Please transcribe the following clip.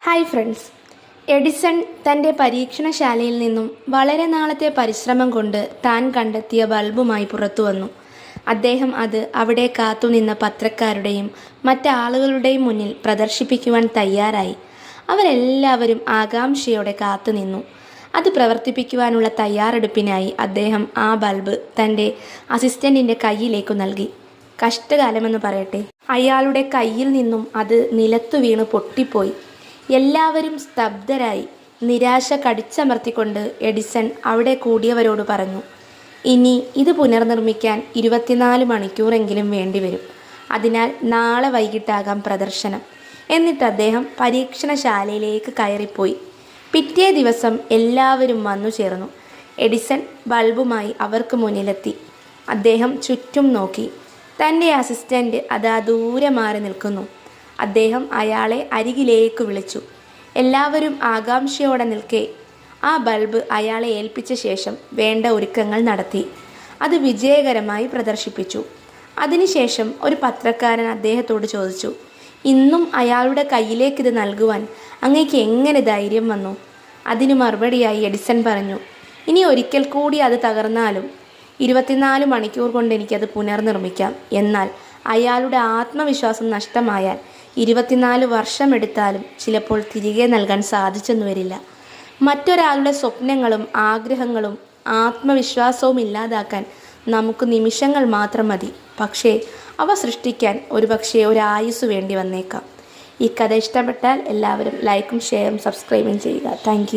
Hi friends, Edison തൻ്റെ പരീക്ഷണശാലയിൽ നിന്നും വളരെ നാളത്തെ പരിശ്രമം കൊണ്ട് താൻ കണ്ടെത്തിയ ബൾബുമായി പുറത്തു വന്നു. അദ്ദേഹം അത് അവിടെ കാത്തുനിന്ന പത്രക്കാരുടെയും മറ്റാളുകളുടെയും മുന്നിൽ പ്രദർശിപ്പിക്കുവാൻ തയ്യാറായി. അവരെല്ലാവരും ആകാംക്ഷയോടെ കാത്തുനിന്നു. അത് പ്രവർത്തിപ്പിക്കുവാനുള്ള തയ്യാറെടുപ്പിനായി അദ്ദേഹം ആ ബൾബ് തൻ്റെ അസിസ്റ്റൻറ്റിൻ്റെ കയ്യിലേക്കു നൽകി. കഷ്ടകാലമെന്ന് പറയട്ടെ, അയാളുടെ കയ്യിൽ നിന്നും അത് നിലത്തു വീണ് പൊട്ടിപ്പോയി. എല്ലാവരും സ്തബ്ധരായി. നിരാശ കടിച്ചമർത്തിക്കൊണ്ട് എഡിസൺ അവിടെ കൂടിയവരോട് പറഞ്ഞു, ഇനി ഇത് പുനർനിർമ്മിക്കാൻ 24 മണിക്കൂറെങ്കിലും വേണ്ടിവരും. അതിനാൽ നാളെ വൈകിട്ടാകാം പ്രദർശനം. എന്നിട്ട് അദ്ദേഹം പരീക്ഷണശാലയിലേക്ക് കയറിപ്പോയി. പിറ്റേ ദിവസം എല്ലാവരും വന്നു ചേർന്നു. എഡിസൺ ബൾബുമായി അവർക്ക് മുന്നിലെത്തി. അദ്ദേഹം ചുറ്റും നോക്കി. തൻ്റെ അസിസ്റ്റൻ്റ് അതാ ദൂരെ മാറി നിൽക്കുന്നു. അദ്ദേഹം അയാളെ അരികിലേക്ക് വിളിച്ചു. എല്ലാവരും ആകാംക്ഷയോടെ നിൽക്കെ ആ ബൾബ് അയാളെ ഏൽപ്പിച്ച ശേഷം വേണ്ട ഒരുക്കങ്ങൾ നടത്തി. അത് വിജയകരമായി പ്രദർശിപ്പിച്ചു. അതിനുശേഷം ഒരു പത്രക്കാരൻ അദ്ദേഹത്തോട് ചോദിച്ചു, ഇന്നും അയാളുടെ കയ്യിലേക്കിത് നൽകുവാൻ അങ്ങേക്ക് എങ്ങനെ ധൈര്യം വന്നു? അതിനു മറുപടിയായി എഡിസൺ പറഞ്ഞു, ഇനി ഒരിക്കൽ കൂടി അത് തകർന്നാലും 24 മണിക്കൂർ കൊണ്ട് എനിക്കത് പുനർനിർമ്മിക്കാം. എന്നാൽ അയാളുടെ ആത്മവിശ്വാസം നഷ്ടമായാൽ 24 വർഷമെടുത്താലും ചിലപ്പോൾ തിരികെ നൽകാൻ സാധിച്ചെന്നു വരില്ല. മറ്റൊരാളുടെ സ്വപ്നങ്ങളും ആഗ്രഹങ്ങളും ആത്മവിശ്വാസവും ഇല്ലാതാക്കാൻ നമുക്ക് നിമിഷങ്ങൾ മാത്രം മതി. പക്ഷേ അവ സൃഷ്ടിക്കാൻ ഒരുപക്ഷെ ഒരായുസ് വേണ്ടി വന്നേക്കാം. ഈ കഥ ഇഷ്ടപ്പെട്ടാൽ എല്ലാവരും ലൈക്കും ഷെയറും സബ്സ്ക്രൈബും ചെയ്യുക. താങ്ക്